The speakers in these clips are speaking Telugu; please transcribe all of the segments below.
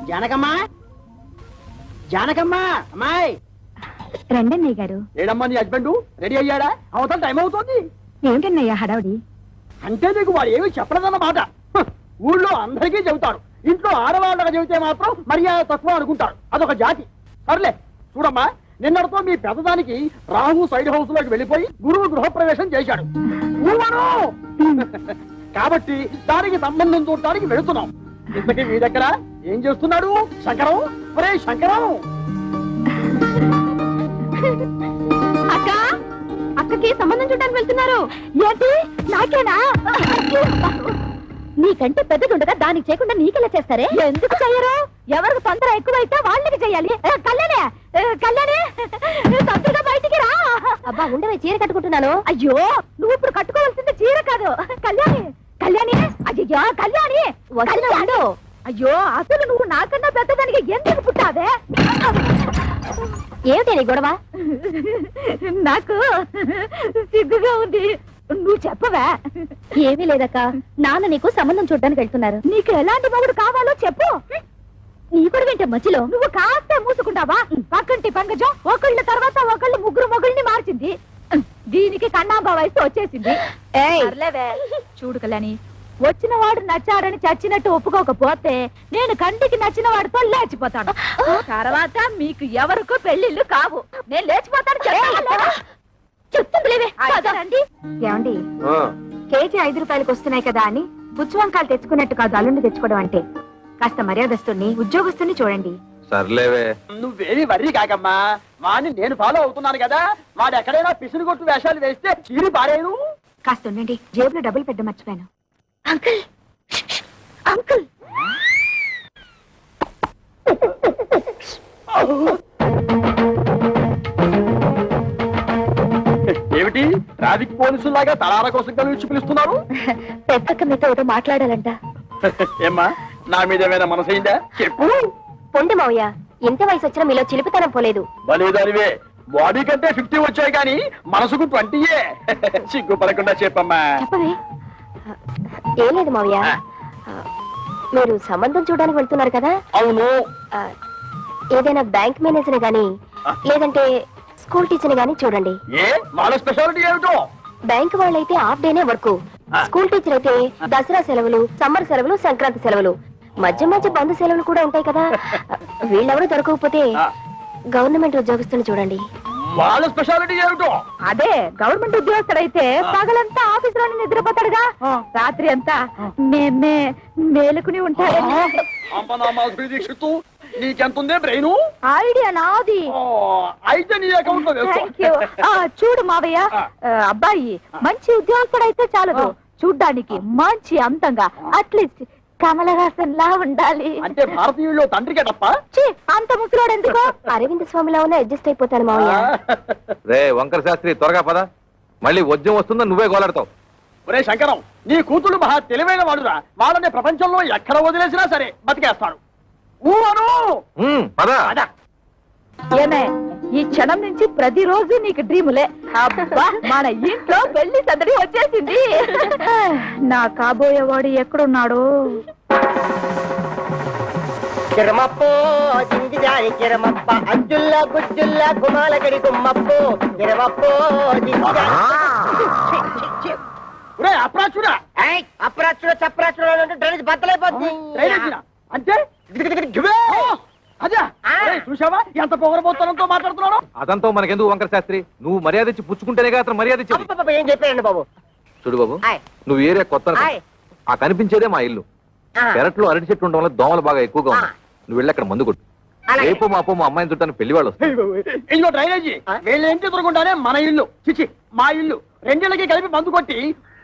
జానకమ్మా, జానకమ్మా, అమ్మాయి రండన్నయ్య గారు. ఏడమ్మా నీ హస్బెండ్ రెడీ అయ్యాడా? అవతల టైం అవుతుంది. ఏమిటన్నయ్య హడావుడి? అంటే నీకు వాడు ఏమి చెప్పలేదన్నమాట. ఊళ్ళో అందరికీ చెబుతారు, ఇంట్లో ఆడవాళ్ళగా చెబితే మాత్రం మర్యాద తక్కువ అనుకుంటారు. అదొక జాతి. సర్లే చూడమ్మా, నిన్నటితో మీ పెద్దదానికి రాహు సైడ్ హౌస్ లోకి వెళ్ళిపోయి గురువు గృహప్రవేశం చేశాడు. కాబట్టి దానికి సంబంధం చూడటానికి వెళుతున్నాం. ఇంతకీ మీ దగ్గర ఏం చేస్తున్నాడు శంకరం? ఒరే శంకరం! అక్క, అక్కకి సంబంధం చూడడానికి వెళ్తున్నారు. ఏంటి నాకేనా? నీకంటే పెద్దదుండగా దానికి చేయకుండా నీకెలా చేస్తారే? ఎందుకు చెయ్యరు? ఎవరికి తొందర ఎక్కువైతే వాళ్ళకి చెయ్యాలి. కళ్యాణే, కళ్యాణే, తొందరగా బయటికి రా. అబ్బా ఉండవే, చీర కట్టుకుంటున్నాను. అయ్యో, నువ్వు ఇప్పుడు కట్టుకోవాల్సింది చీర కాదు. కళ్యాణి, కళ్యాణి, అయ్యో కళ్యాణి వస్తున్నాడు. అయ్యో, అసలు నువ్వు నాకన్నా పెద్దదానికి ఎందుకు పుట్టావే? ఏమిటి నీ గొడవ? నాకు సిగ్గుగా ఉంది. నువ్వు చెప్పవా? ఏమీ లేదక్క, నాన్న నీకు సంబంధం చూడడానికి వెళ్తున్నారు. నీకు ఎలాంటి మొగుడు కావాలో చెప్పు. నీ కూడా వింటే మధ్యలో నువ్వు కాస్త మూసుకుంటావా? పక్కంటి పంకజం ఒకళ్ళ తర్వాత ఒకళ్ళు ముగ్గురు మొగుల్ని మార్చింది. దీనికి కన్నాంబ వయసు వచ్చేసింది. చూడు కళ్యాణి, వచ్చిన వాడు నచ్చాడని చచ్చినట్టు ఒప్పుకోకపోతే నేను కంటికి నచ్చిన వాడితో లేచిపోతాను. తర్వాత మీకు ఎవరికో పెళ్లిళ్ళు కావు. నేను లేచిపోతాను. చెప్తుందిలేండి. ఏమండి, కేజీ 5 రూపాయలకు వస్తున్నాయి కదా అని పుచ్చు వంకాయలు తెచ్చుకున్నట్టు కాదు అల్లుండి తెచ్చుకోవడం అంటే. కాస్త మర్యాదస్తుని ఉద్యోగస్తుని చూడండి. సర్లేవే, నువ్వేమి వర్రీ కాకమ్మా. వాడిని నేను ఫాలో అవుతున్నాను కదా. వాడు ఎక్కడైనా పిసిని కొట్టు వేషాలు వేస్తే చీరి పారేను. కాస్త ఉండండి, జేబులో డబ్బులు పెద్ద మర్చిపోయాను. అంకుల్, అంకుల్, ఏమిటి ట్రాఫిక్ పోలీసులాగా తలార కోసం కలిసి పిలుస్తున్నారు? పెద్దక్క మీతో ఒకటి మాట్లాడాలంట. ఏమ్మా, నా మీద ఏమైనా మనసైందా? చెప్పు. పొండి మావయ్య, ఎంత వయసు వచ్చినా మీలో చిలిపితనం పోలేదు. బలేదానివే, బాడీ కంటే 50 వచ్చాయి కానీ మనసుకు 20. సిగ్గుపడకుండా చెప్పమ్మా. చెప్పవే. ఏం లేదు మావయ్య, మీరు సంబంధం చూడడానికి వెళ్తున్నారు కదా? అవును. ఏదైనా బ్యాంక్ మేనేజర్ గాని లేదంటే స్కూల్ టీచర్ గాని చూడండి. ఏ వాళ్ళ స్పెషాలిటీ ఏమిటో? బ్యాంక్ వాళ్ళైతే హాఫ్ డేనే వర్క్. స్కూల్ టీచర్ అయితే దసరా సెలవులు, సమ్మర్ సెలవులు, సంక్రాంతి సెలవులు, మధ్య మధ్య బంధు సెలవులు కూడా ఉంటాయి కదా. వీళ్ళెవరూ దొరకకపోతే గవర్నమెంట్ ఉద్యోగస్తులు చూడండి. వాళ్ళ స్పెషాలిటీ ఏమిటో? అదే, గవర్నమెంట్ ఉద్యోగస్తుడైతే పగలంతా ఆఫీస్ లోనే నిద్రపోతాడుగా, రాత్రి అంతా మేలుకుని ఉంటాడు. నీకెంతుందే బ్రెయిన్? ఐడియా నాది. అయితే నీ అకౌంట్ లో వేసుకో. చూడు మావయ్య, అబ్బాయి మంచి ఉద్యోగస్తుడైతే చాలదు, చూడ్డానికి మంచి అంతంగా, అట్లీస్ట్ కమలహాసన్ లా ఉండాలి. అంటే భారతీయుల్లో తండ్రికే తప్ప అంత ముసలోడు ఎందుకు? అరవింద్ స్వామిలా ఉన్న అడ్జస్ట్ అయిపోతాను మావయ్య. రే వంకర శాస్త్రి, త్వరగా పద, మళ్ళీ వద్యం వస్తుందో నువ్వే గోలాడతావు. ఒరే శంకరం, నీ కూతురు మహా తెలివైన వాడురా. వాళ్ళని ప్రపంచంలో ఎక్కడ వదిలేసినా సరే బతికేస్తాడు. ఏమే, ఈ క్షణం నుంచి ప్రతిరోజు నీకు డ్రీములే. అబ్బా, మన ఇంట్లో పెళ్లి సందడి వచ్చేసింది. నా కాబోయేవాడు ఎక్కడున్నాడు? చిరమప్పో జింజిజారి చిరమప్ప అజ్జుల్లా గుజ్జుల్లా గుమాలగడి గుమ్మప్పో చిరమప్పో అప్రాచుడా అప్రాచుడు చప్రాచుడు డ్రైనేజ్ బద్దలైపోతుంది. అంటే అదే చూసావా ఎంత పొగరబోతనంతో మాట్లాడుతున్నాడు? అదంతా మనకెందుకు వంకర శాస్త్రి, నువ్వు మర్యాద ఇచ్చి పుచ్చుకుంటేనే అతను మర్యాద ఇచ్చి. ఏం చెప్పారండి బాబు? చూడు బాబు, నువ్వు ఏరియా కొత్త, ఆ కనిపించేదే మా ఇల్లు. పెరట్లో అరటి చెట్టు ఉండడం వల్ల దోమలు బాగా ఎక్కువగా ఉన్నాయి. నువ్వు వెళ్ళి అక్కడ మందు కొట్టు. రేపు మాపో మా అమ్మాయిని చుట్టాను పెళ్లి వాళ్ళు వస్తారు. ఇదిగో డ్రైనేజీ, వీళ్ళ ఇంటి దొరకుండానే మన ఇల్లు చిచి మా ఇల్లు రెండిళ్ళకి కలిపి మందు కొట్టి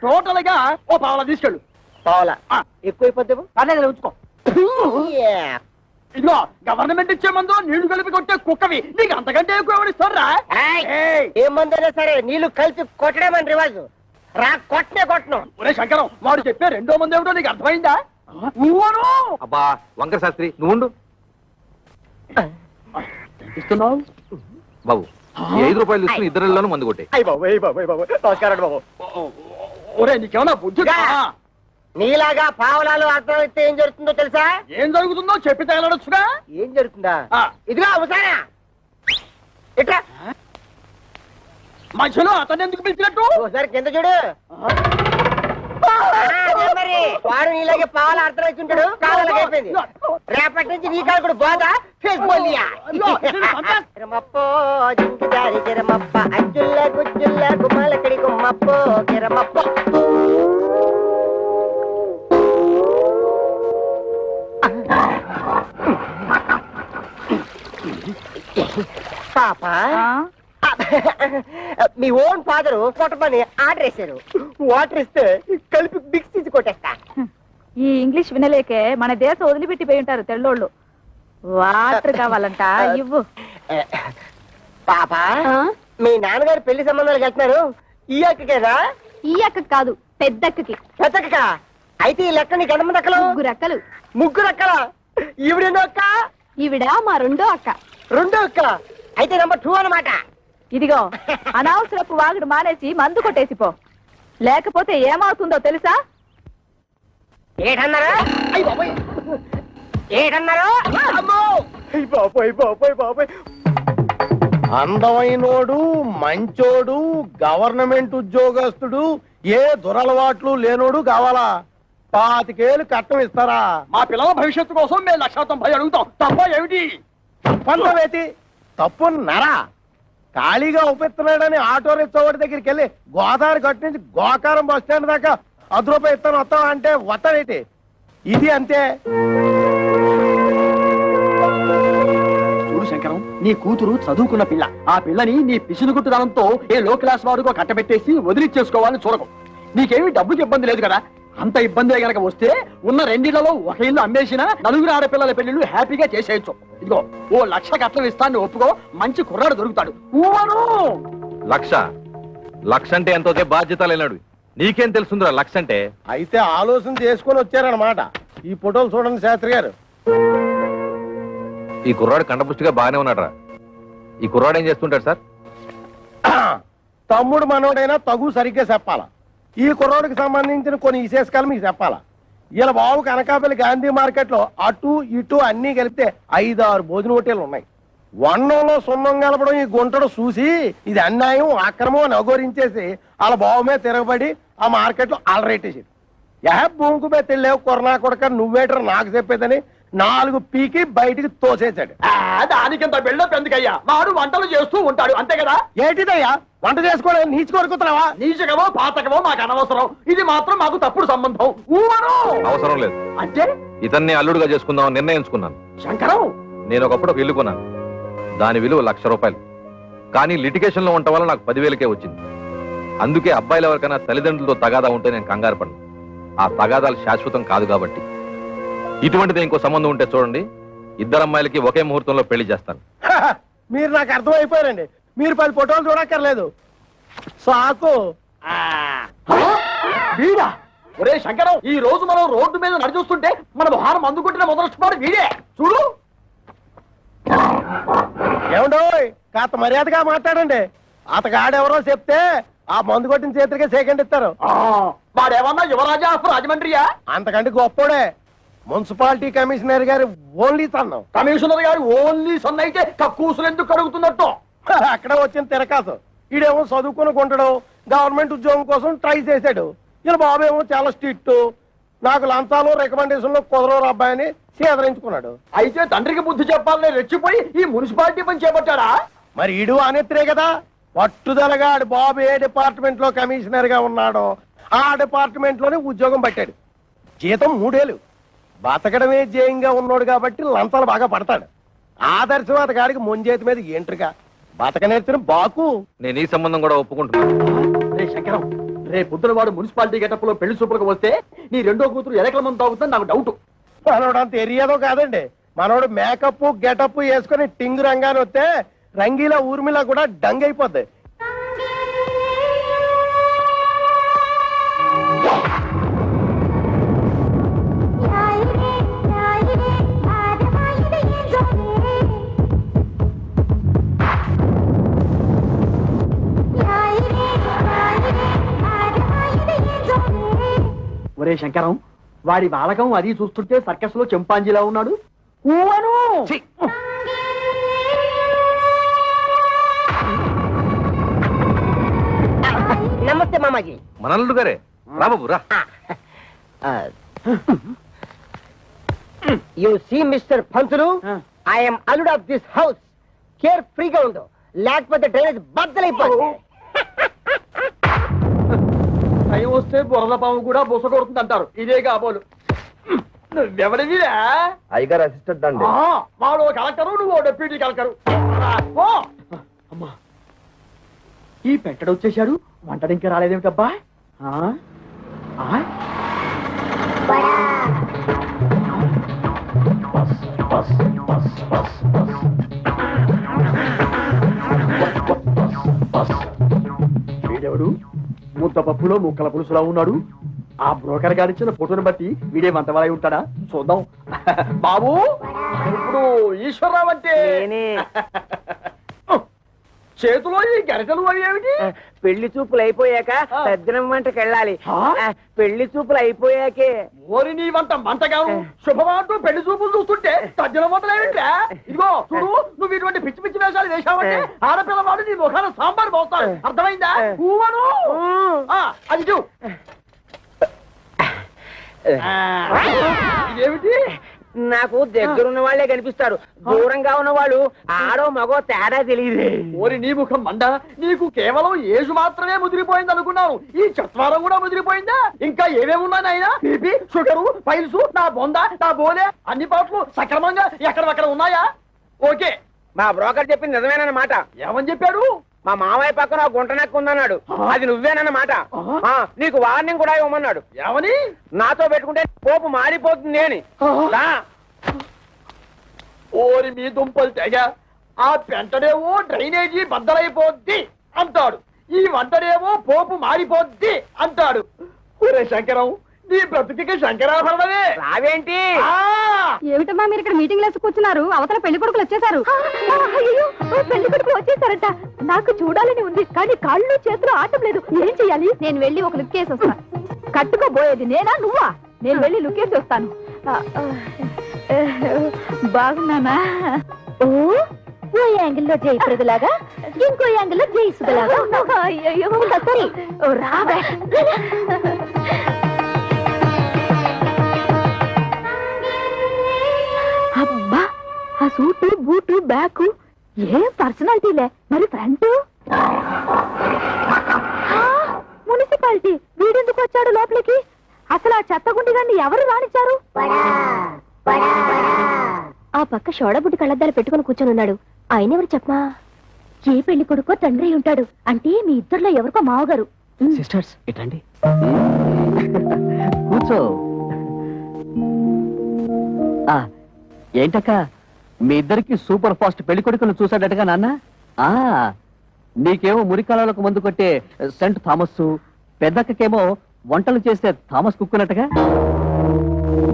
టోటల్ గా ఓ పావలా తీసుకెళ్ళు. పావలా ఎక్కువైపోతే పర్లేదు, ఉంచుకో. ఇదిగో గవర్నమెంట్ ఇచ్చే మందు నీళ్లు కలిపి కొట్టే కుక్కవి నీకు అంతకంటే ఎక్కువ ఎవరిస్తారా? ఏ మందైనా సరే నీళ్లు కలిపి కొట్టడమని రివాజు. రా కొట్టనే కొట్టను. ఒరే శంకరం, వాడు చెప్పే రెండో మంది ఏమిటో నీకు అర్థమైందా? అబ్బా వంకర శాస్త్రి, నువ్వు ఉండు బాబు. 5 రూపాయలు తీసుకుని ఇద్దరిలోనూ మందు కొట్టే. నమస్కారం బాబు. ఒరే నీకేమన్నా బుద్ధి? నీలాగా పావలాలు అర్థం అయితే ఏం జరుగుతుందో తెలుసా? ఏం జరుగుతుందో చెప్పి తగలడొచ్చుగా. ఏం జరుగుతుందా? ఆ. ఇదిగా అవసానా ఇట్లా మధ్యలో అతను ఎందుకు పిలిచినట్టు? ఒకసారి కింద చూడు. అదే మరి వాడు నీలాగే పావులు అర్థం అవుతుంటాడు. కావాలకి అయిపోయింది. రేపటి నుంచి నీ కాదు కూడా బోదా కిరమప్పో జింకిదారి కిరమప్ప అజ్జుల్ల గుజ్జుల్ల గుమ్మలకడి గుమ్మప్పో కిరమప్పో. పాప మీ ఓన్ ఫాదర్ కొట్టమని ఆర్డర్ వేశారు. వాటర్ ఇస్తే కలిపి మిక్స్ తీసి కొట్టేస్తా. ఈ ఇంగ్లీష్ వినలేకే మన దేశం వదిలిపెట్టిపోయి ఉంటారు తెల్లోళ్ళు. వాటర్ కావాలంట ఇవ్వు. పాప మీ నాన్నగారు పెళ్లి సంబంధాలు వెళ్తున్నారు. ఈ అక్కకేనా? ఈ అక్క కాదు, పెద్దక్కకి. పెద్దక్క అయితే ఈ లెక్క నీకు ఎంతమంది అక్కలు? ముగ్గురు అక్కలు. ముగ్గురు అక్కల. ఈవిడెన్నో అక్క? ఈవిడ మా రెండో అక్క. రెండో అక్క అయితే నెంబర్ 2 అన్నమాట. ఇదిగో అనవసరపు వాగుడు మానేసి మందు కొట్టేసిపో, లేకపోతే ఏమవుతుందో తెలుసా? ఏటన్నారా? ఏటన్నారు? బాబాయ్ బాబాయ్ బాబాయ్. అందమైనోడు, మంచోడు, గవర్నమెంట్ ఉద్యోగస్తుడు, ఏ దురలవాట్లు లేనోడు కావాలా? 25 ఏళ్ళు కట్టం ఇస్తారా? మా పిల్లల భవిష్యత్తు కోసం మేము 190 అడుగుతాం. తప్ప ఏమిటి? తప్పంతవేతి తప్పున్నారా? ఖాళీగా ఉపయోగిస్తున్నాడని ఆటో రిక్షా వాడి దగ్గరికి వెళ్ళి గోదావరి గట్టు నుంచి గోకారం బస్ స్టాండ్ దాకా 10 రూపాయలు ఇస్తాను వస్తావా అంటే వస్తాడేటి? ఇది అంతే. చూడు శంకరం, నీ కూతురు చదువుకున్న పిల్ల. ఆ పిల్లని నీ పిసినుగుట్టుదనంతో ఏ లో క్లాస్ వాడుకో కట్టబెట్టేసి వదిలిచ్చేసుకోవాలని చూడకు. నీకేమి డబ్బుకి ఇబ్బంది లేదు కదా. అంత ఇబ్బంది గనక వస్తే ఉన్న 2 ఇళ్లలో ఒక ఇల్లు అమ్మేసినా 4 ఆడపిల్లల పెళ్లిళ్ళు హ్యాపీగా చేసేయచ్చు. ఇదిగో ఓ 1,00,000 కట్నం ఇస్తాను ఒప్పుకో, మంచి కుర్రాడు దొరుకుతాడు. లక్ష అంటే ఎంతో బాధ్యత లేనాడు. నీకేం తెలుసుందిరా లక్ష అంటే? అయితే ఆలోచన చేసుకొని వచ్చారనమాట. ఈ ఫోటోలు చూడండి శాస్త్రి గారు. ఈ కుర్రాడు కండపుష్టిగా బాగానే ఉన్నాడు రా. ఈ కుర్రాడు ఏం చేస్తుంటాడు సార్? తమ్ముడు మనోడైనా తగు సరిగ్గా చెప్పాలా. ఈ కుర్రోడికి సంబంధించిన కొన్ని విశేషాలు మీకు చెప్పాలా. ఇలా బాబు కనకాపల్లి గాంధీ మార్కెట్ లో అటు ఇటు అన్ని కలిపితే 5-6 భోజన హోటేలు ఉన్నాయి. వన్నంలో సున్నం కలపడం ఈ గుంటడు చూసి ఇది అన్యాయం అక్రమం అని అఘోరించేసి వాళ్ళ బాబు మీద తిరగబడి ఆ మార్కెట్ లో అలరేటేసి భూమికి మీద తెలియవు కొరనా కొడక నువ్వేటర్ నాకు చెప్పేదని 4 పీకి బయటికి తోసేశాడు. దానికింత బిల్డప్ ఎందుకయ్యా? వాడు వంటలు చేస్తూ ఉంటాడు అంతే కదా. ఏంటిదయ్యా వంట చేసుకోవడం నీచి కొరుకుతున్నావా? నీచకమో పాతకమో మాకు అనవసరం. ఇది మాత్రం మాకు తప్పుడు సంబంధం. అవసరం లేదు. అంటే ఇతన్ని అల్లుడుగా చేసుకుందామని నిర్ణయించుకున్నాను. శంకరం, నేను ఒకప్పుడు ఒక ఇల్లు కొన్నాను. దాని విలువ 1,00,000 రూపాయలు. కానీ లిటిగేషన్ లో ఉండటం వల్ల నాకు 10,000కే వచ్చింది. అందుకే అబ్బాయిలు ఎవరికైనా తల్లిదండ్రులతో తగాదా ఉంటే నేను కంగారు పడను. ఆ తగాదాలు శాశ్వతం కాదు కాబట్టి. ఇటువంటిది ఇంకో సంబంధం ఉంటే చూడండి, 2 అమ్మాయిలకి ఒకే ముహూర్తంలో పెళ్లి చేస్తాను. మీరు నాకు అర్థమైపోయారండి. మీరు 10 ఫోటోలు చూడక్కర్లేదు. సాకు. వీడా? ఒరే శంకరం, ఈ రోజు మనం రోడ్డు మీద నడిచొస్తుంటే మన భారం అందుకుంటున్న మొదలస్తువాడు వీడే. చూడు. ఏమండో కాస్త మర్యాదగా మాట్లాడండి. అతగాడెవరో చెప్తే ఆ మందు కొట్టిన చేతులకే సెకండ్ ఇస్తారు. వాడేమన్నా యువరాజా ఆఫ్ రాజమండ్రియా? అంతకంటే గొప్పోడే. మున్సిపాలిటీ కమిషనర్ గారి ఓన్లీ సన్నం. కమిషనర్ గారు ఓన్లీ సన్ అయితే కక్కూసులు ఎందుకు కడుగుతున్నట్టు? అక్కడ వచ్చిన తిరకాసు. ఈడేమో చదువుకుని కొంటాడు, గవర్నమెంట్ ఉద్యోగం కోసం ట్రై చేశాడు. ఇలా బాబేమో చాలా స్ట్రిక్ట్. నాకు లంచాలు రికమెండేషన్లు కుదరవు అబ్బాయిని సేదరించుకున్నాడు. అయితే తండ్రికి బుద్ధి చెప్పాలని రెచ్చిపోయి ఈ మున్సిపాలిటీ పని చేపట్టాడా? మరి ఈడు అనేత్రే కదా. పట్టుదలగా ఆడు బాబు ఏ డిపార్ట్మెంట్ లో కమిషనర్ గా ఉన్నాడో ఆ డిపార్ట్మెంట్ లోనే ఉద్యోగం పట్టాడు. జీతం 3 ఏళ్ళు. బతకడమే జయంగా ఉన్నాడు కాబట్టి లంచాలు బాగా పడతాడు. ఆదర్శవాద గారికి ముంజేతి మీద ఏంట్రుగా బతక నేర్చిన బాకు. నేను ఈ సంబంధం కూడా ఒప్పుకుంటున్నాను. రే శంకరం, రే పొద్దున వాడు మున్సిపాలిటీ గెటప్ లో పెళ్లి చూపులకు వస్తే నీ రెండో కూతురు ఎలకల మంది తాగుతుందని నాకు డౌట్. మనోడు అంత ఎరియాదో కాదండి. మనోడు మేకప్ గెటప్ వేసుకుని టింగు రంగాన్ని వస్తే రంగీలా ఊర్మిలా కూడా డంగ్ అయిపోద్ది. ఒరే ఒరే శంకరం, వాడి బాలకం అది చూస్తుంటే సర్కస్ లో చింపాంజీలా ఉన్నాడు. ఊవను ఛీ! నమస్తే మామాజీ. మనల్లుడు గారే, రా బాబు రా. You see mister Pantulu, I'm అల్లుడ్ ఆఫ్ దిస్ హౌస్. కేర్ ఫ్రీగా ఉండు, లేకపోతే డ్రైనేజ్ బద్దలైపోతుంది. టైం వస్తే బురద పాము కూడా బుస కొడుతుంది అంటారు. ఇదే కాబోలు. నువ్వెవడివిరా? అయ్యగారు అసిస్టెంట్ అండి. వాడు కలెక్టరు, నువ్వు డెప్యూటీ కలెక్టరు. అమ్మా, ఈ పెట్టడు వచ్చేసాడు, వంటడు ఇంకా రాలేదేమిటబ్బా? వీడెవడు? ముద్ద పప్పులో ముక్కల పులుసులా ఉన్నాడు. ఆ బ్రోకర్ గారిచ్చిన ఫోటోని బట్టి వీడే వంటవాలై ఉంటాడా? చూద్దాం. బాబు, ఇప్పుడు ఈశ్వరరావు అంటే చేతిలో ఈ గరిటలు అవి ఏమిటి? పెళ్లి చూపులు అయిపోయాక సజ్జనం వంటకి వెళ్ళాలి. పెళ్లి చూపులు అయిపోయాకే. ఓరి నీ వంట మంటగాను శుభమాటూ పెళ్లి చూపులు చూస్తుంటే తజ్జల వంటలు ఏమిట్రా? ఇదిగో చూడు, నువ్వు ఇటువంటి పిచ్చి పిచ్చి వేషాలు వేశావంటే ఆడపిల్ల వాడు నీ ముఖాన సాంబార్ పోస్తాడు. అర్థమైందా? ఊవను అది చూ. ఇదేమిటి? నాకు దగ్గరున్న వాళ్ళే కనిపిస్తారు, దూరంగా ఉన్న వాళ్ళు ఆడో మగో తేడా తెలియదు. ఓరి నీ ముఖం మండ, నీకు కేవలం ఏజు మాత్రమే ముదిరిపోయింది అనుకున్నాను. ఈ చత్వారం కూడా ముదిరిపోయిందా? ఇంకా ఏమేమి ఉన్నాయి నాయనా? బీపీ, షుగరు, పైల్స్, నా బొంద, నా బోలే, అన్ని పాటలు సక్రమంగా ఎక్కడక్కడ ఉన్నాయా? ఓకే. మా బ్రోకర్ చెప్పింది నిజమేనన్నమాట. ఏమని చెప్పాడు? మా మావయ్య పక్కన గుంట నక్కు ఉందన్నాడు. అది నువ్వేనన్నమాట. నీకు వార్నింగ్ కూడా ఇవ్వమన్నాడు. ఏమని? నాతో పెట్టుకుంటే పోపు మారిపోతుంది అని. ఓరి మీ దుంపలు తెగ, ఆ పెంటడేమో డ్రైనేజీ బద్దలైపోద్ది అంటాడు, ఈ వంటడేమో పోపు మారిపోద్ది అంటాడు. ఒరే శంకరం, నీ బ్రతుకి శంకరాభరణమే. రావేంటి? ఏమిటమ్మా మీరు ఇక్కడ మీటింగ్ లేసి కూర్చున్నారు? అవతల పెళ్లి కొడుకులు వచ్చేసారు. పెళ్లి కొడుకులు వచ్చేసారట. నాకు చూడాలని ఉంది, కానీ కాళ్ళు చేతులు ఆటం లేదు. ఏం చెయ్యాలి? నేను వెళ్ళి ఒక లుక్ వేసి వస్తా. కట్టుకోబోయేది నేనా నువ్వా? నేను వెళ్ళి లుక్ వేసి వస్తాను. బాగున్నానా? ఓ యాంగిల్లో జయప్రదలాగా, ఇంకో యాంగిల్లో జయసులాగా. అయ్యో సరే, రావే. అబ్బా, ఆ సూటు బూటు బ్యాగు ఏం పర్సనాలిటీలే. మరి ఫ్రంట్ మున్సిపాలిటీ. వీడెందుకు వచ్చాడు లోపలికి? అసలు ఆ చెత్తగుండి గారిని ఎవరు రానిచ్చారు? ఆ పక్క షోడబుడ్డి కళ్ళద్దాలు పెట్టుకుని కూర్చొని ఉన్నాడు. ఆయన ఎవరు చెప్పమా? ఏ పెళ్లి కొడుకో తండ్రి ఉంటాడు. అంటే మీ ఇద్దరులో ఎవరికో మావగారు. సిస్టర్స్ ఇటండి, కూర్చో. ఏంటక్క, మీ ఇద్దరికి సూపర్ ఫాస్ట్ పెళ్లి కొడుకును చూసాడటగా నాన్న? నీకేమో మురికాలకు మందు కొట్టే సెంట్ థామస్, పెద్దక్కకేమో వంటలు చేసే థామస్ కుక్కునట్టుగా.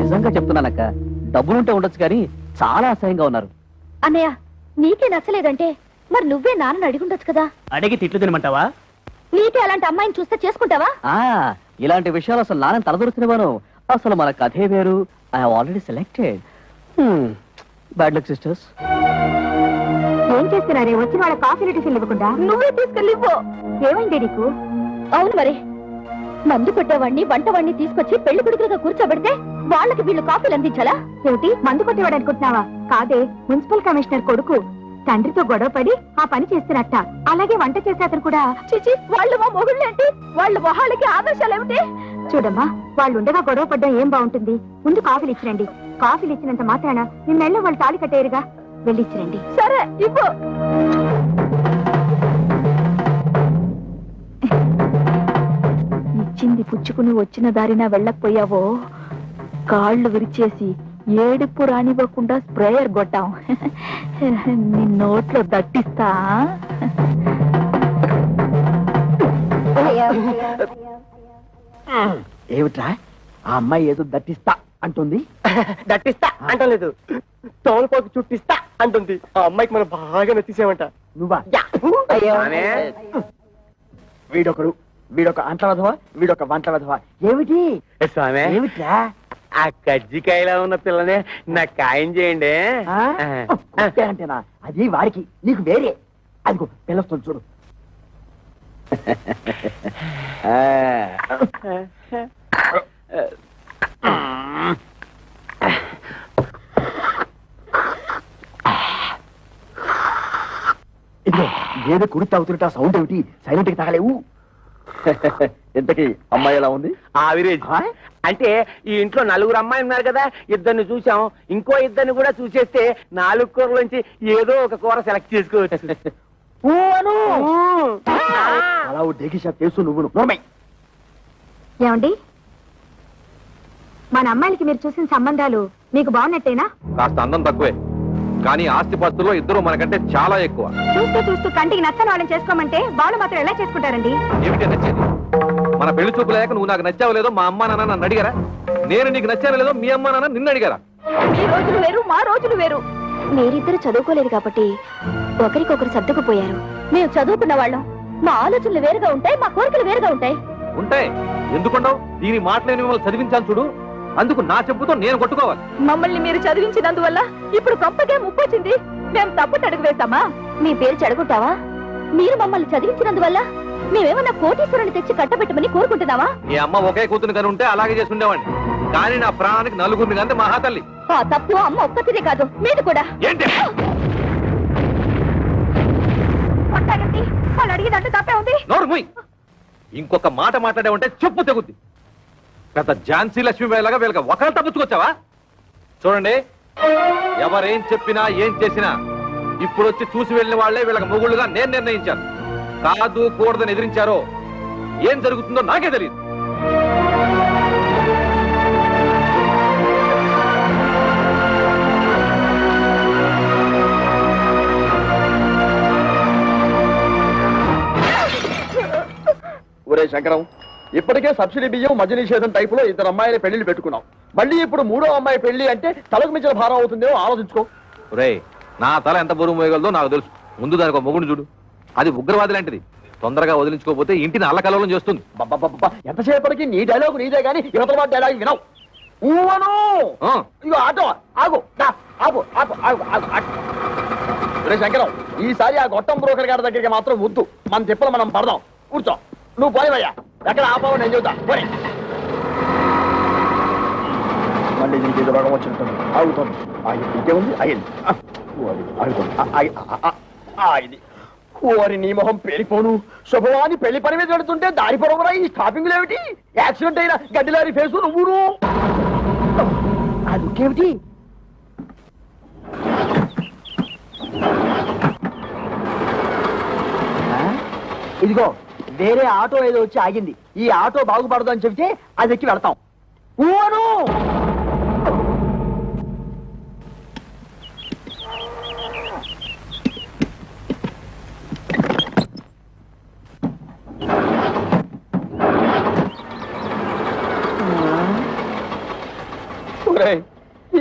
నిజంగా చెప్తున్నానక్క, డబ్బులుంటే ఉండొచ్చు కానీ చాలా అసహ్యంగా ఉన్నారు. అన్నయ్య, నీకే నచ్చలేదంటే మరి నువ్వే నాన్నని అడిగుండొచ్చు కదా. అడిగి తిట్లు తినమంటావా? నీకే అలాంటి అమ్మాయిని చూస్తే చేసుకుంటావా? ఇలాంటి విషయాలు అసలు నాన్న తలదొరుకునేవాను. అసలు మన కథే వేరు. I have already selected. Bad luck sisters. ఏం చేస్తున్నారే? వచ్చి వాళ్ళ కాఫీ టిఫిన్ ఇవ్వకుండా నువ్వే తీసుకెళ్ళిపో. ఏమైంది నీకు? అవును మరి, మందు కొట్టేవాడిని వంటవాడిని తీసుకొచ్చి పెళ్లి కొడుకులుగా కూర్చోబెడితే వాళ్ళకి వీళ్ళు కాఫీలు అందించాలా? ఏమిటి, మందు కొట్టేవాడు అనుకుంటున్నావా? కాదే, మున్సిపల్ కమిషనర్ కొడుకు తండ్రితో గొడవపడి ఆ పని చేస్తున్నట్ట. అలాగే వంట చేసే అతను కూడా. చిచి, వాళ్ళు మా మొగుళ్ళేంటి? వాళ్ళ మొహాలకి ఆదర్శాలు ఏమిటి? చూడమ్మా, వాళ్ళు ఉండగా గొడవ పడ్డం ఏం బాగుంటుంది? ముందు కాఫీలు ఇచ్చిరండి. కాఫీలు ఇచ్చినంత మాత్రాన నిన్న మెళ్ళ వాళ్ళు తాళి కట్టేరుగా. వెళ్ళిచ్చిరండి. సరే, ఇవ్వు. ఇచ్చింది పుచ్చుకుని వచ్చిన దారిన వెళ్ళకపోయావో కాళ్ళు విరిచేసి ఏడుపు రానివ్వకుండా స్ప్రేయర్ కొట్టాం. నీ నోట్లో దట్టిస్తా. ఏమిట్రా, ఆ అమ్మాయి ఏదో దట్టిస్తా అంటుంది? దట్టిస్తా అంటలేదు, తోలుపోకి చుట్టిస్తా అంటుంది. ఆ అమ్మాయికి మనం బాగా నచ్చేసామంట. నువ్వా? వీడొకడు వీడొక అంట వెధవ, వీడొక వంట వెధవ. ఏమిటి స్వామి ఏమిట్రా? ఆ కజ్జికాయలో ఉన్న పిల్లనే నాకు ఖాయం చేయండి. ఆ? కుట్టే అంటేనా? అది వాడికి, నీకు వేరే. అదిగో పిల్లొస్తుంది చూడు. ఇదిగో ఏదో కుడి తాగుతున్నట్టు సౌండ్ ఏమిటి? సైలెంట్ కి తాగలేవు. ఇంతకీ అమ్మాయి ఎలా ఉంది? ఆవిరేజ్. ఆ? అంటే ఈ ఇంట్లో 4 అమ్మాయిలు ఉన్నారు కదా, ఇద్దరిని చూసాం, ఇంకో ఇద్దరిని కూడా చూసేస్తే 4 కూరలోంచి ఏదో ఒక కూర సెలెక్ట్ చేసుకోవచ్చు. అలా డేకి షాప్ చేస్తూ నువ్వు నోర్మై. ఏమండి, మన అమ్మాయిలకి మీరు చూసిన సంబంధాలు మీకు బాగున్నట్టేనా? కాస్త అందం తక్కువే, కానీ ఆస్తిపాస్తుల్లో ఇద్దరు మనకంటే చాలా ఎక్కువ. చూస్తూ చూస్తూ కంటికి నచ్చని వాళ్ళని చేసుకోమంటే వాళ్ళు మాత్రం ఎలా చేసుకుంటారండి? ఏమిటి నచ్చేది? మన పెళ్లి చూపులేక నువ్వు నాకు నచ్చావు లేదో మా అమ్మా నాన్న నన్ను అడిగారా? నేను నీకు నచ్చాను లేదో మీ అమ్మా నాన్న నిన్ను అడిగారా? మీ రోజులు వేరు, మా రోజులు వేరు. మీరిద్దరు చదువుకోలేదు కాబట్టి ఒకరికొకరు సర్దుకుపోయారు. మేము చదువుకున్న వాళ్ళం, మా ఆలోచనలు వేరుగా ఉంటాయి, మా కోరికలు వేరుగా ఉంటాయి. ఉంటాయి, ఎందుకుండవు? దీని మాటలేని మిమ్మల్ని చదివించాను చూడు, అందుకు నా చెప్పుతో నేను కొట్టుకోవాలి. మమ్మల్ని మీరు చదివించినందువల్ల ఇప్పుడు గొప్పకే ముప్పొచ్చింది. మేము తప్పు అడుగు వేస్తామా? మీ పేరు చెడగొట్టావా? మీరు మమ్మల్ని చదివించినందువల్ల మేమేమన్నా కోటీశ్వరుని తెచ్చి కట్టబెట్టమని కోరుకుంటున్నావా? మీ అమ్మ ఒకే కూతురు కని ఉంటే అలాగే చేసి ఉండేవాడిని, కానీ నా ప్రాణానికి నలుగురిని కంటే మహాతల్లి. ఆ తప్పు అమ్మ ఒక్కతిదే కాదు, మీది కూడా. ఏంటి? కొట్టాలండి, వాళ్ళు అడిగేదంటే తప్పే ఉంది. నోరు మూయ్. ఇంకొక మాట మాట్లాడావంటే చెప్పు తెగుద్ది. పెద్ద ఝాన్సీ లక్ష్మీబాయిలాగా వీళ్ళకి ఒకళ్ళు తప్పుచ్చుకొచ్చావా? చూడండి, ఎవరేం చెప్పినా ఏం చేసినా ఇప్పుడు వచ్చి చూసి వెళ్ళిన వాళ్లే వీళ్ళకి మొగుళ్ళుగా నేను నిర్ణయించాను. కాదు కూడదని ఎదిరించారో ఏం జరుగుతుందో నాకే తెలియదు. ఒరే శంకరం, ఇప్పటికే సబ్సిడీ బియ్యం మద్య నిషేధం టైపులో 2 అమ్మాయిల పెళ్లిళ్ళు పెట్టుకున్నాం. మళ్ళీ ఇప్పుడు 3వ అమ్మాయి పెళ్లి అంటే తలకు మించిన భారం అవుతుందేమో ఆలోచించుకో. రే, నా తల ఎంత బరువు మోయగలదో నాకు తెలుసు. ముందు దానికి ఒక మొగుడు చూడు, అది ఉగ్రవాది లాంటిది. తొందరగా వదిలించుకోకపోతే ఇంటిని అల్లకల్లోలం చేస్తుంది. ఎంతసేపటికి నీ డైలాగు నీదే గానీ యువతల వాడి డైలాగ్ వినవు. ఊవను ఆ, ఇగో ఆటో ఆగు, దా, ఆగు ఆగు ఆగు ఆగు ఆగు. ఒరే శంకరం, ఈసారి ఆ గొట్టం బ్రోకర్ గారి దగ్గరికి మాత్రం వద్దు. మన తిప్పలు మనం పడదాం. కూర్చో, నువ్వు పోయివయ్యా. ఎక్కడ ఆపావు నేను చెబుతా. పోయి మళ్ళీ దీనికి ఏదో రోగం వచ్చినట్టుంది. ఆగుతుంది. ఇంకేముంది? అయ్యింది. ఆగుతుంది. ఆగింది. ఓరి నీ మొహం పేలిపోను. శుభవాని పెళ్లి పని మీద పెడుతుంటే దారి పొడవురా ఈ స్టాపింగ్ ఏమిటి? యాక్సిడెంట్ అయిన గడ్డిలారి ఫేసు నువ్వును. అదుకేమిటి? ఇదిగో వేరే ఆటో ఏదో వచ్చి ఆగింది. ఈ ఆటో బాగుపడదు అని చెబితే అది ఎక్కి వెళ్తాం. ఊను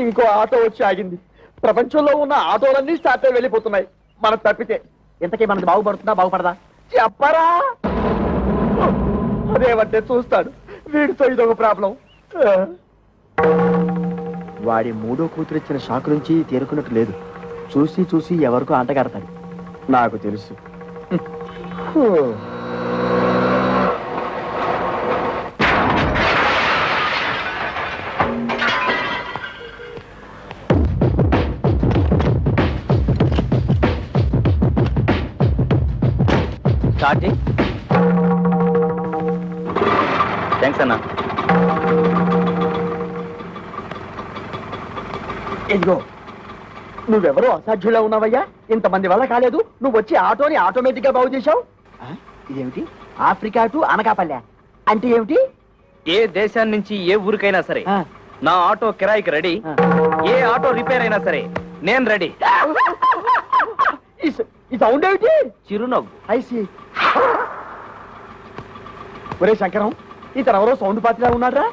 ఇంకో ఆటో వచ్చి ఆగింది. ప్రపంచంలో ఉన్న ఆటోలన్నీ స్టార్ట్ అయి వెళ్ళిపోతున్నాయి. మనం తప్పితే ఇంతకీ మనది బాగుపడుతుందా బాగుపడదా చెప్పరా? అదేమంటే చూస్తాడు. వీడితో ఇదొక ప్రాబ్లం. వాడి 3వ కూతురు ఇచ్చిన షాక్ నుంచి తేరుకున్నట్టు లేదు. చూసి చూసి ఎవరికో అంటగడతాడు. నాకు తెలుసు. థ్యాంక్స్ అన్నా. ఇదిగో నువ్వెవరో అసాధ్యులా ఉన్నావయ్యా. ఇంతమంది వల్ల కాలేదు. నువ్వు వచ్చి ఆటోని ఆటోమేటిక్ గా బాగు చేశావు. ఇదేమిటి? ఆఫ్రికా టు అనకాపల్లె అంటే ఏమిటి? ఏ దేశాన్ని నుంచి ఏ ఊరికైనా సరే నా ఆటో కిరాయికి రెడీ. ఏ ఆటో రిపేర్ అయినా సరే నేను రెడీ. ఈ సౌండ్ ఏమిటి? చిరునవ్వు. ఐసి. ఒరే శంకరం, ఇతను ఎవరో సౌండ్ పాత్రలా ఉన్నాడ్రా.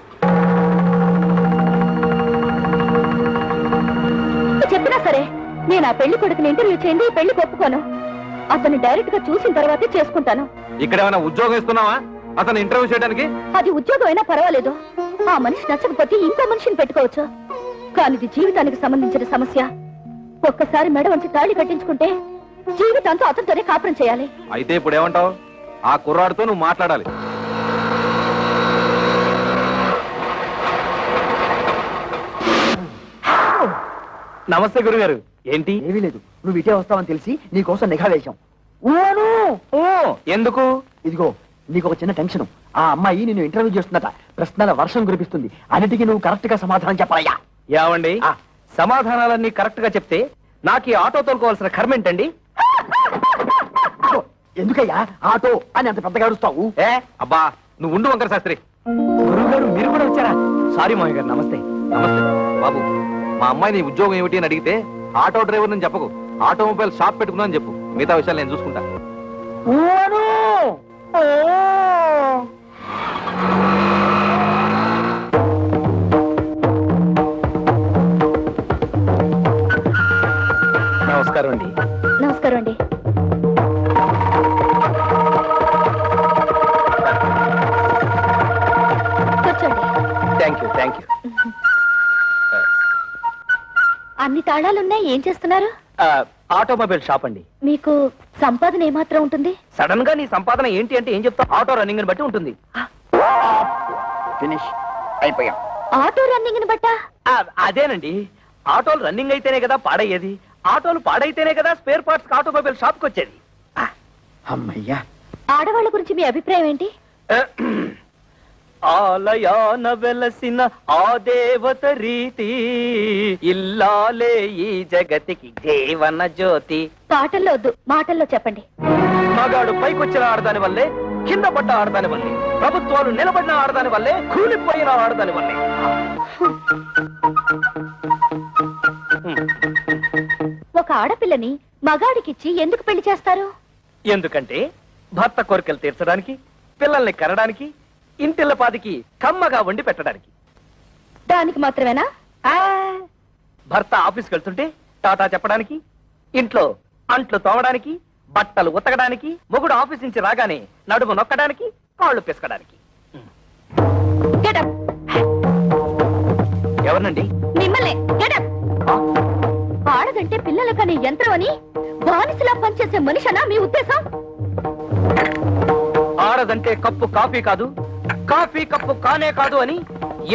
చెప్పినా సరే నేను ఆ పెళ్లి కొడుకుని ఇంటర్వ్యూ చేయండి, ఈ పెళ్లికి ఒప్పుకోను. అతన్ని డైరెక్ట్ గా చూసిన తర్వాతే చేసుకుంటాను. ఇక్కడ ఏమైనా ఉద్యోగం ఇస్తున్నావా? అతను ఇంటర్వ్యూ చేయడానికి? అది ఉద్యోగం అయినా పర్వాలేదు. ఆ మనిషి నచ్చకపోతే ఇంకో మనిషిని పెట్టుకోవచ్చు. కానీ ఇది జీవితానికి సంబంధించిన సమస్య. ఒక్కసారి మెడ వంచి తాళి కట్టించుకుంటే జీవితాంతో అతనితోనే కాపురం చేయాలి. అయితే ఇప్పుడు ఏమంటావు? ఆ కుర్రాడితో నువ్వు మాట్లాడాలి. నమస్తే గురుగారు. ఏంటి? ఏమీ లేదు, నువ్వు ఇటే వస్తావని తెలిసి నీకోసం నిఘా వేశాం. ఓ, ఎందుకు? ఇదిగో నీకు ఒక చిన్న టెన్షన్. ఆ అమ్మాయి నిన్ను ఇంటర్వ్యూ చేస్తుందట. ప్రశ్నల వర్షం కురిపిస్తుంది. అన్నిటికీ నువ్వు కరెక్ట్ గా సమాధానం చెప్పాలయ్యా. ఏమండి, సమాధానాలన్నీ కరెక్ట్ గా చెప్తే నాకు ఈ ఆటో తోలుకోవాల్సిన కర్మ ఏంటండి? ఎందుకయ్యా ఆటో అని అంత పెద్దగా అరుస్తావు? అబ్బా నువ్వు ఉండు వంకర శాస్త్రి. గురుగారు మీరు కూడా వచ్చారా? సారీ మామయ్య గారు. నమస్తే. నమస్తే బాబు. మా అమ్మాయి నీ ఉద్యోగం ఏమిటి అని అడిగితే ఆటో డ్రైవర్ అని చెప్పకు, ఆటోమొబైల్ షాప్ పెట్టుకున్నా అని చెప్పు. మిగతా విషయాలు నేను చూసుకుంటా. నమస్కారం అండి. నమస్కారం అండి. కూర్చోండి. Thank you. అన్ని తాళాలున్నాయి. ఏం చేస్తున్నారు? ఆటోమొబైల్ షాప్ అండి. మీకు సంపాదన ఏమాత్రం ఉంటుంది? సడన్ గా నీ సంపాదన ఏంటి అంటే ఏం చెప్తావు? ఆటో రన్నింగ్ బట్టి ఉంటుంది. ఫినిష్ అయిపోయాం. ఆటో రన్నింగ్ బట్టా? అదేనండి, ఆటోలు రన్నింగ్ అయితేనే కదా పాడయ్యేది. ఆటోలు పాడైతేనే కదా స్పేర్ పార్ట్స్ ఆటోమొబైల్ షాప్ కి వచ్చేది. అమ్మయ్యా. ఆడవాళ్ళ గురించి మీ అభిప్రాయం ఏంటి? ఆలయాన వెలసిన ఆ దేవత రీతి, ఇల్లాలే ఈ జగతికి జీవన జ్యోతి. పాటల్లో వద్దు, మాటల్లో చెప్పండి. మగాడు పైకొచ్చిన ఆడదాని వల్లే, కింద పడ్డ ఆడదాని వల్లే, ప్రభుత్వాలు నిలబడిన ఆడదాని వల్లే, కూలిపోయిన ఆడదాని వల్లే. ఒక ఆడపిల్లని మగాడికిచ్చి ఎందుకు పెళ్లి చేస్తారు? ఎందుకంటే భర్త కోరికలు తీర్చడానికి, పిల్లల్ని కనడానికి, ఇంటిల్లపాదికి కమ్మగా వండి పెట్టడానికి. దానికి మాత్రమేనా? భర్త ఆఫీస్కి వెళ్తుంటే టాటా చెప్పడానికి, ఇంట్లో అంట్లు తోమడానికి, బట్టలు ఉతకడానికి, మొగుడు ఆఫీస్ నుంచి రాగానే నడుము నొక్కడానికి, కాళ్ళు పిసకడానికి. Get up. ఎవరినండి? మిమ్మల్ని. Get up. ఆడదంటే పిల్లల కనే యంత్రం అని బానిసలా పనిచేసే మనిషనా మీ ఉద్దేశం? ఆడదంటే కప్పు కాఫీ కాదు, కాఫీ కప్పు కానే కాదు అని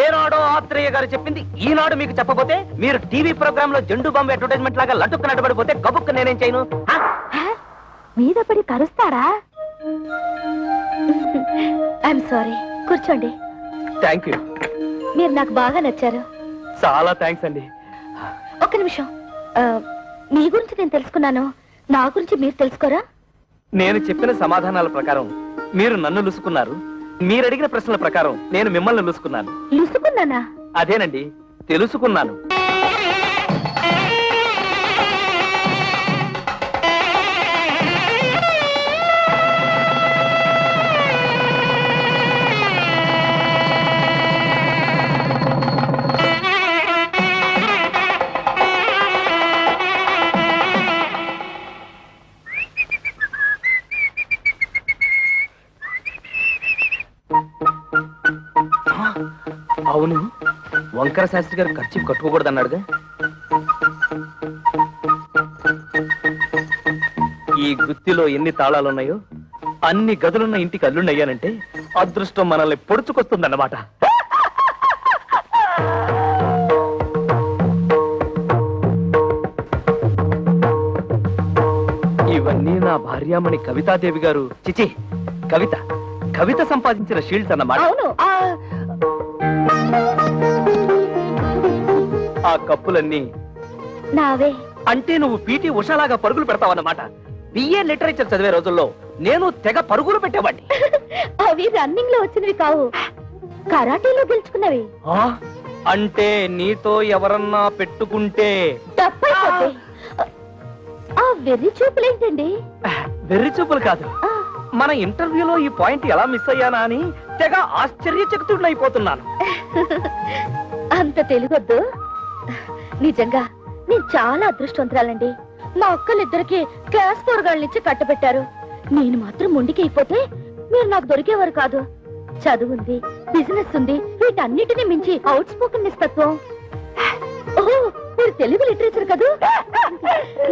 ఏనాడో ఆత్రేయ గారు చెప్పింది ఈనాడు మీకు చెప్పబోతే, మీరు టీవీ ప్రోగ్రామ్ లో జెండు బాంబు అడ్వర్టైజ్మెంట్ లాగా లటుక్కు నడబడిపోతే గబుక్కు నేనేం చేయను? మీద పడి కరుస్తారా? I'm sorry. కూర్చోండి. Thank you. మీరు నాకు బాగా నచ్చారు. చాలా థ్యాంక్స్ అండి. ఒక్క నిమిషం. మీ గురించి నేను తెలుసుకున్నాను, నా గురించి మీరు తెలుసుకోరా? నేను చెప్పిన సమాధానాల ప్రకారం మీరు నన్ను లుసుకున్నారు, మీరు అడిగిన ప్రశ్నల ప్రకారం నేను మిమ్మల్ని లుసుకున్నాను. లుసుకున్నానా? అదేనండి, తెలుసుకున్నాను. అవును, వంకర శాస్త్రి గారు ఖర్చు కట్టుకోకూడదన్నాడుగా. ఈ గుత్తిలో ఎన్ని తాళాలున్నాయో అన్ని గదులున్న ఇంటికి అల్లుండయ్యానంటే అదృష్టం మనల్ని పొడుచుకొస్తుందన్నమాట. ఇవన్నీ నా భార్యామణి కవితాదేవి గారు, చిచి కవిత కవిత సంపాదించిన షీల్డ్స్ అన్నమాట. అవును. ఆ కప్పులన్నీ నావే. అంటే నువ్వు పీటీ ఉషాలాగా పరుగులు పెడతావన్నమాట. బిఏ లిటరేచర్ చదివే రోజుల్లో నేను తెగ పరుగులు పెట్టేవాడిని. అవి రన్నింగ్ లో వచ్చినవి కావు, కరాటీలో గెలుచుకున్నవి. అంటే నీతో ఎవరన్నా పెట్టుకుంటే తప్పైపోతే ఆ వెర్రి చూపులేంటండి? వెర్రి చూపులు కాదు, ఆ, మన ఇంటర్వ్యూలో ఈ పాయింట్ ఎలా మిస్ అయ్యానా అని తెగ ఆశ్చర్యచకితుడైపోతున్నాను. అంత తెలుగొద్దు. నిజంగా నేను చాలా అదృష్టవంతురాలండి. మా అక్కలిద్దరికి క్లాస్ 4 నుంచి కట్టబెట్టారు. నేను మాత్రం మొండికి అయిపోతే మీరు నాకు దొరికేవారు కాదు. చదువుంది, బిజినెస్ ఉంది, వీటన్నిటిని మించి అవుట్ స్పోకెన్ తత్వం. ఓహో, మీరు తెలుగు లిటరేచర్ కదూ.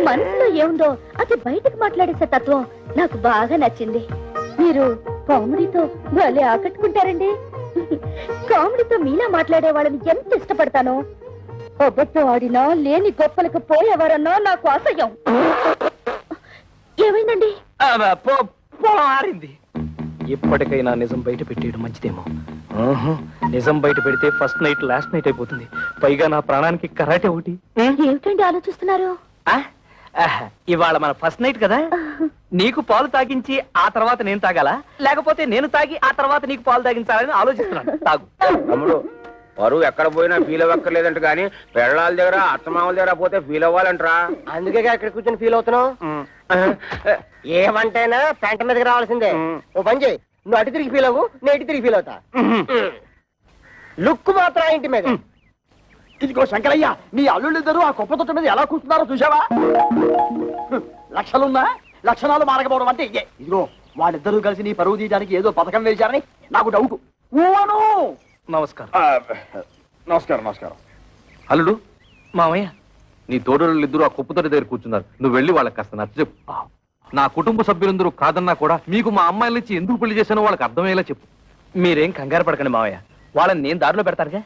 మనసులో ఏముందో అది బయటకు మాట్లాడేసే తత్వం నాకు బాగా నచ్చింది. మీరు కామెడీతో భలే ఆకట్టుకుంటారండి. కామెడీతో మీలా మాట్లాడే వాళ్ళని ఎంత ఇష్టపడతానో. అబద్ధం ఆడినా లేని గొప్పలకు పోయేవారన్నా నాకు అసహ్యం. ఏమైందండి? మారింది. ఎప్పటికైనా నిజం బయట పెట్టేయడం మంచిదేమో. నిజం బయట పెడితే ఫస్ట్ నైట్ లాస్ట్ నైట్ అయిపోతుంది. పైగా నా ప్రాణానికి కరాటే ఒకటి. ఏమిటండి ఆలోచిస్తున్నారు? ఇవాళ మన ఫస్ట్ నైట్ కదా, నీకు పాలు తాగించి ఆ తర్వాత నేను తాగాలా, లేకపోతే నేను తాగి ఆ తర్వాత నీకు పాలు తాగించాలని ఆలోచిస్తున్నాను. తాగు. తమ్ముడు, పరువు ఎక్కడ పోయినా ఫీల్ అవ్వక్కర్లేదంట కానీ పెళ్ళాల దగ్గర అత్తమామల దగ్గర పోతే ఫీల్ అవ్వాలంటరా. అందుకే ఇక్కడ కూర్చొని ఫీల్ అవుతున్నావు. ఏమంటైనా పెంట మీదకి రావాల్సిందే. ఓ పని చేయి, నువ్వు అటు తిరిగి ఫీల్ అవ్వు, నేను ఇటు తిరిగి ఫీల్ అవుతా. లుక్ మాత్రం ఇంటి మీద. ఇదిగో శంకరయ్య, మీ అల్లుళ్ళిద్దరూ ఆ కుప్ప తొట్ట మీద ఎలా కూర్చున్నారో చూసావా? లక్షలున్నా లక్షణాలు మారకపోవడం అంటే ఇదే. ఇదిగో వాళ్ళిద్దరూ కలిసి నీ పరువు తీయడానికి ఏదో పథకం వేశారని నాకు డౌట్. నమస్కారం. నమస్కారం. అల్లుడు, మామయ్య, నీ తోడళ్ళు ఆ కుప్పతోటి దగ్గర కూర్చున్నారు. నువ్వు వెళ్ళి వాళ్ళకి కాస్త నచ్చ చెప్పు. నా కుటుంబ సభ్యులందరూ కాదన్నా కూడా మీకు మా అమ్మాయిల నుంచి ఎందుకు పెళ్లి చేశానో వాళ్ళకి అర్థమయ్యేలా చెప్పు. మీరేం కంగారు పడకండి మామయ్య, వాళ్ళని నేను దారిలో పెడతానుగా.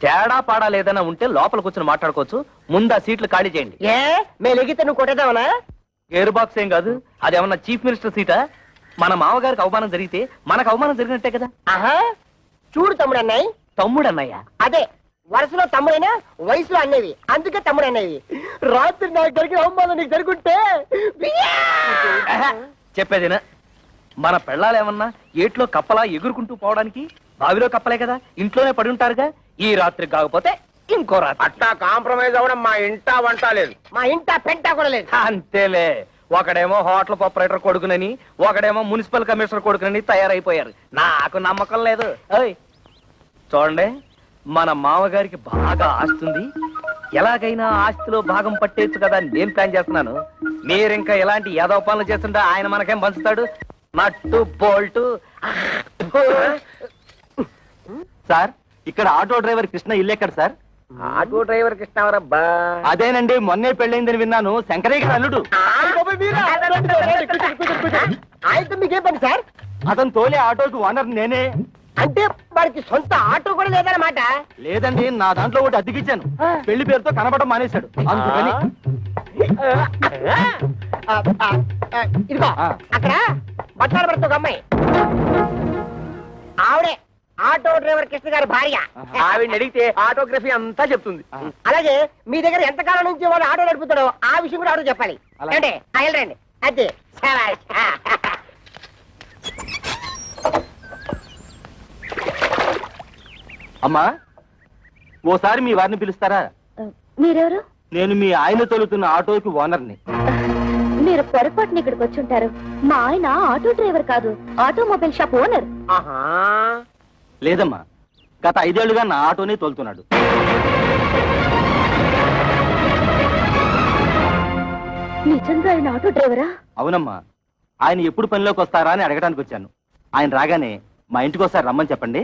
తేడా పాడా లేదన్నా ఉంటే లోపల కూర్చొని మాట్లాడుకోవచ్చు. ముందు ఆ సీట్లు ఖాళీ చేయండి. ఏ మేము ఎగితే నువ్వు కొట్టేద్దామనా? ఎయిర్ బాక్స్ ఏం కాదు, అదేమన్నా చీఫ్ మినిస్టర్ సీటా? మన మామగారికి అవమానం జరిగితే మనకు అవమానం జరిగినట్టే కదా. ఆహా, చూడు తమ్ముడు అన్నయ్య. తమ్ముడు అన్నయ్య? అదే, వరుసలో తమ్ముడైనా వయసులో అన్నవి, అందుకే తమ్ముడు అన్నవి. రాత్రి నాకు జరిగిన అవమానం నీకు జరుగుంటే చెప్పేదేనా? మన పెళ్ళాలేమన్నా ఏట్లో కప్పలా ఎగురుకుంటూ పోవడానికి బావిలో కప్పలే కదా, ఇంట్లోనే పడి ఉంటారుగా. ఈ రాత్రి కాకపోతే ఇంకో రాత్రి. అట్టా కాంప్రమైజ్ అవ్వడం మా ఇంటా వంట లేదు, మా ఇంట పెంట కూడా లేదు. అంతేలే. ఒకడేమో హోటల్ ఆపరేటర్ కొడుకునని, ఒకడేమో మున్సిపల్ కమిషనర్ కొడుకునని తయారైపోయారు. నాకు నమ్మకం లేదు. ఓయ్ చూడండి, మన మామగారికి బాగా ఆస్తుంది. ఎలాగైనా ఆస్తిలో భాగం పట్టేచ్చు కదా అని నేను ప్లాన్ చేస్తున్నాను. మీరింకా ఎలాంటి యాదవ పనులు చేస్తుంటే ఆయన మనకేం పంచుతాడు? నట్టు బోల్టు. సార్, ఇక్కడ ఆటో డ్రైవర్ కృష్ణ ఇల్లు ఎక్కడ సార్? Auto driver కృష్ణవరబ్బా. అదేనండి, మొన్నే పెళ్ళైందని విన్నాను. శంకరయ్య గారి అల్లుడు. ఆయనతో మీకేం పని సార్? అతను తోలే ఆటోకి ఓనర్ నేనే. అంటే వారికి సొంత ఆటో కూడా లేదన్నమాట. లేదండి, నా దాంట్లో ఒకటి అద్దెకిచ్చాను. పెళ్లి పేరుతో కనబడడం మానేశాడు, అందుకని. ఇదిగో అక్కడ బట్టాలు పడుతూ ఒక అమ్మాయి, ఆవిడే ఆటో డ్రైవర్ కృష్ణ గారి భార్య. ఆవిడ అడిగితే ఆటోగ్రఫీ అంతా చెప్తుంది. అలాగే మీ దగ్గర ఎంతకాలం నుంచి వాళ్ళు ఆటో నడుపుతాడో ఆ విషయం కూడా ఆటో చెప్పాలి. అంటే రండి అదే. అమ్మా, ఓసారి మీ వారిని పిలుస్తారా? మీరెవరు? నేను మీ ఆయన తోలుతున్న ఆటోకి ఓనర్ని. మీరు పొరపాటున ఇక్కడికి వచ్చి ఉంటారు. మా ఆయన ఆటో డ్రైవర్ కాదు, ఆటోమొబైల్ షాప్ ఓనర్. లేదమ్మా, గత 5 ఏళ్లుగా నా ఆటోనే తోలుతున్నాడు. నిజంగా ఆయన ఆటో డ్రైవరా? అవునమ్మా, ఆయన ఎప్పుడు పనిలోకి వస్తారా అని అడగడానికి వచ్చాను. ఆయన రాగానే మా ఇంటికి ఒకసారి రమ్మని చెప్పండి.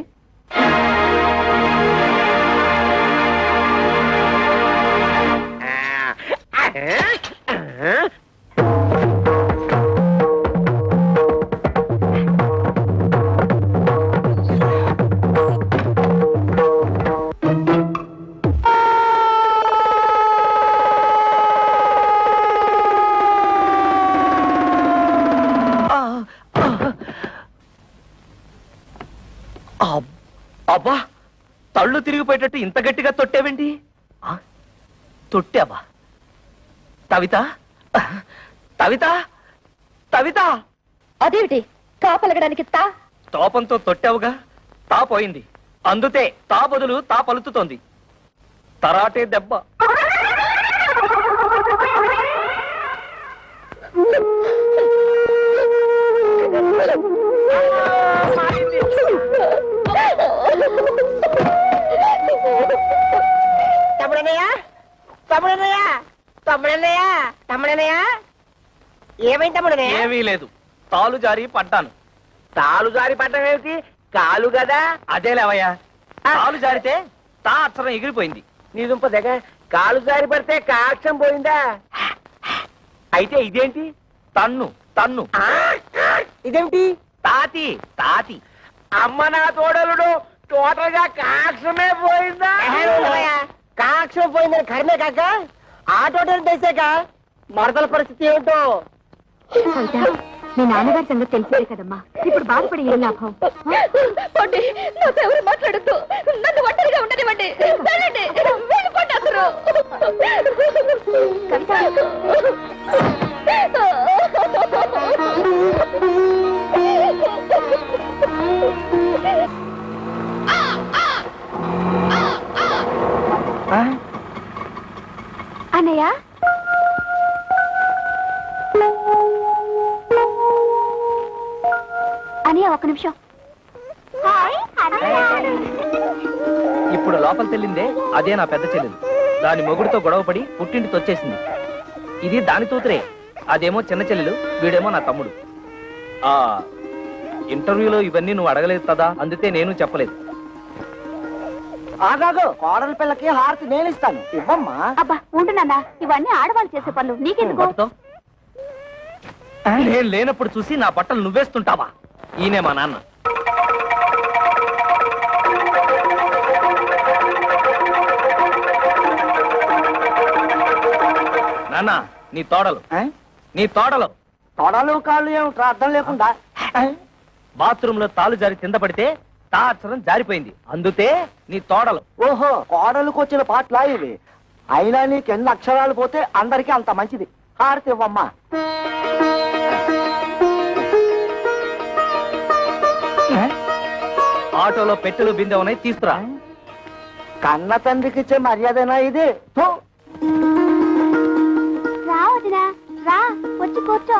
అబ్బా, తళ్ళు తిరిగిపోయేటట్టు ఇంత గట్టిగా తొట్టేవేంటి? తొట్టావా? కవిత, కవిత, కవిత! అదేమిటి కాపలగడానికి తా? తోపంతో తొట్టావుగా, తా పోయింది. అందుతే తా బదులు తా పలుకుతోంది. తరాటే దెబ్బ. తమ్ముడన్నయ్య, తమ్ముడన్నయ్య, తమ్ముడన్నయ్య తమ్ముడన్నయ్య ఏమైంది తమ్ముడన్నయ్య ఏమీ లేదు, తాలు జారి పడ్డాను. తాలు జారి పడ్డం ఏమిటి? కాలు కదా. అదే లేవయ్యా, తాలు జారితే తా అక్షరం ఎగిరిపోయింది. నీ దుంప దగ్గర కాలు జారి పడితే కాక్షం పోయిందా? అయితే ఇదేంటి? తన్ను తన్ను. ఇదేమిటి? తాతి తాతి. అమ్మ నా తోడలుడు, టోటల్ గా కాక్షమే పోయిందా? కాక్షం పోయిందని కర్మే కాక ఆ టోటల్ తెసాక మరదల పరిస్థితి ఏమిటో. మీ నాన్నగారి సంగతి తెలిసిందే కదమ్మా, ఇప్పుడు బాధపడి ఏం లాభం? నాతో ఎవరు మాట్లాడద్దు, నన్ను ఒంటరిగా ఉండనివ్వండి. వెళ్ళండి, వెళ్ళిపోండి అందరూ. అన్నయ్య, అన్నయ్య ఒక్క నిమిషం. ఇప్పుడు లోపల తెల్లిందే అదే నా పెద్ద చెల్లెలు. దాని మొగుడితో గొడవపడి పుట్టింటికి వచ్చేసింది. ఇది దాని తూతురే, అదేమో చిన్న చెల్లెలు, వీడేమో నా తమ్ముడు. ఆ ఇంటర్వ్యూలో ఇవన్నీ నువ్వు అడగలేదు కదా, అందుకే నేను చెప్పలేదు. ఆగాగు, కోడల పిల్లకి హారతి నేను ఇస్తాను, ఇవ్వమ్మా. అబ్బా ఉండు నాన్న, ఇవన్నీ ఆడవాళ్ళు చేసే పనులు, నీకెందుకు? పట్టుతో. నేను లేనప్పుడు చూసి నా బట్టలు నువ్వేస్తుంటావా? ఈయనే మా నాన్న. నాన్న, నీ తోడలు నీ తోడలు తొడలు కాళ్ళు ఏమిట్రా అర్థం లేకుండా? బాత్రూమ్ లో తాలు జారి కింద పడితే తా అక్షరం జారిపోయింది, అందుతే నీ తోడలు. ఓహో, కోడలకు వచ్చిన పాటలా ఇవి. అయినా నీకు ఎన్ని అక్షరాలు పోతే అందరికీ అంత మంచిది. హారతి ఇవ్వమ్మా. ఆటోలో పెట్టెలు బిందె ఉన్నాయి, తీసుకురా. కన్న తండ్రికి ఇచ్చే మర్యాదనా ఇది? థూ. రా వదినా, రా వచ్చి కూర్చో.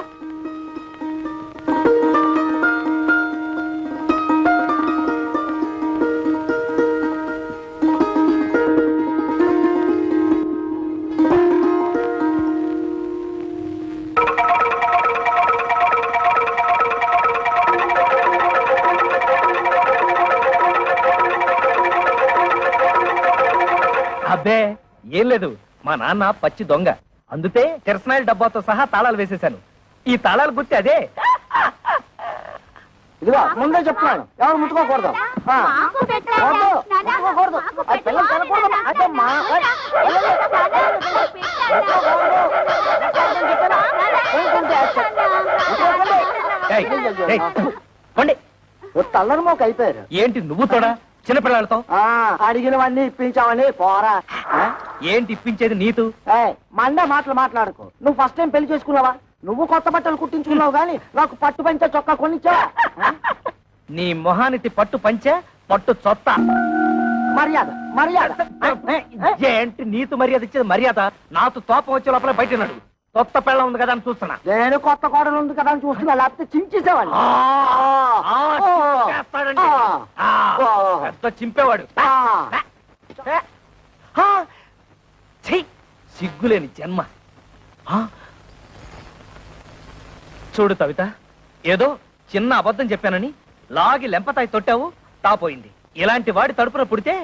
అబ్బే ఏం లేదు, మా నాన్న పచ్చి దొంగ, అందుతే కిరసనాయిల డబ్బాతో సహా తాళాలు వేసేశాను. ఈ తాళాలు గుర్తి అదే. ఇదిగో ముందే చెప్తున్నాను, ఎవరు ముట్టుకోకూడదు. ముట్టుకోకూడదు, అది పిల్లలు తినకూడదు. అదమ్మా, ఏయ్, ఏయ్, పోండి. తల్లరి మోక అయిపోయారు. ఏంటి నువ్వు తోడా చిన్నపిల్లలతో? అడిగినవన్నీ ఇప్పించావని పోరా. ఏంటి ఇప్పించేది నీతు? మండే మాటలు మాట్లాడుకో. నువ్వు ఫస్ట్ టైం పెళ్లి చేసుకున్నావా? నువ్వు కొత్త బట్టలు కుట్టించుకున్నావు గానీ నాకు పట్టు పంచ చొక్కా కొనిచ్చావా? నీ మొహానికి పట్టు పంచె, పట్టు చొత్త. మర్యాద మర్యాద. ఏంటి నీతు మర్యాద ఇచ్చేది? మర్యాద నాతో తోపం వచ్చే లోపల బయట నడు. కొత్త పెళ్ళ ఉంది కదా అని చూస్తున్నా. నేను కొత్త కోడలు ఉంది కదా అని చూస్తున్నా, లేకపోతే చించేసేవాళ్ళు. పెద్ద చింపేవాడు. సిగ్గులేని జన్మ. చూడు కవిత, ఏదో చిన్న అబద్ధం చెప్పానని లాగి లెంపతాయి తొట్టావు, తాపోయింది. ఇలాంటి వాడి తడుపున పుడితే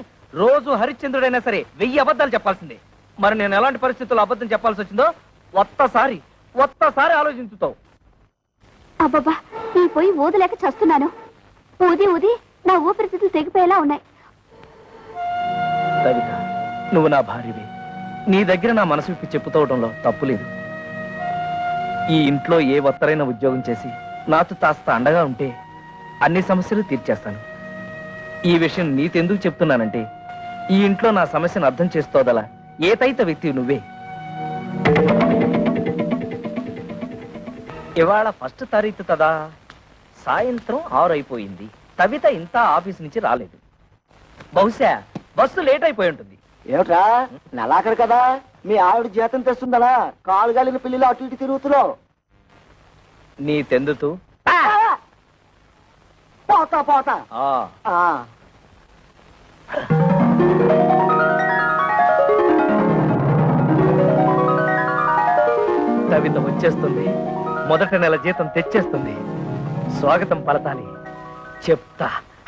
రోజు హరిశ్చంద్రుడైనా సరే 1000 అబద్ధాలు చెప్పాల్సిందే. మరి నేను ఎలాంటి పరిస్థితుల్లో అబద్ధం చెప్పాల్సి వచ్చిందో ఒక్కసారి ఆలోచించుతావు. అబ్బబ్బా, ఈ పోయి ఊదలేక చస్తున్నాను. ఊది ఊది నా ఊపిరితిత్తులు తెగిపోయేలా ఉన్నాయి. కవిత, నువ్వు నా భార్యవి. నీ దగ్గర నా మనసు విప్పి చెప్పుకోవడంలో తప్పులేదు. ఈ ఇంట్లో ఏ ఒత్తరైన ఉద్యోగం చేసి నాతో కాస్త అండగా ఉంటే అన్ని సమస్యలు తీర్చేస్తాను. ఈ విషయం నీతెందుకు చెప్తున్నానంటే, ఈ ఇంట్లో నా సమస్యను అర్థం చేసుకోదల ఏకైక వ్యక్తి నువ్వే. ఇవాళ 1వ తారీఖు కదా, సాయంత్రం 6 అయిపోయింది. కవిత ఇంత ఆఫీస్ నుంచి రాలేదు. బహుశా బస్సు లేట్ అయిపోయి ఉంటుంది. ఏమిట్రా, నెలాఖరు కదా, మీ ఆవిడ జీతం తెస్తుందా? కాలు గాలిన పిల్లలు అటు ఇటు తిరుగుతున్నావు. నీ తెందుతూ పోతా పోతా. కవిత వచ్చేస్తుంది, మొదటి నెల జీతం తెచ్చేస్తుంది. స్వాగతం పలతాలి, చెప్తా.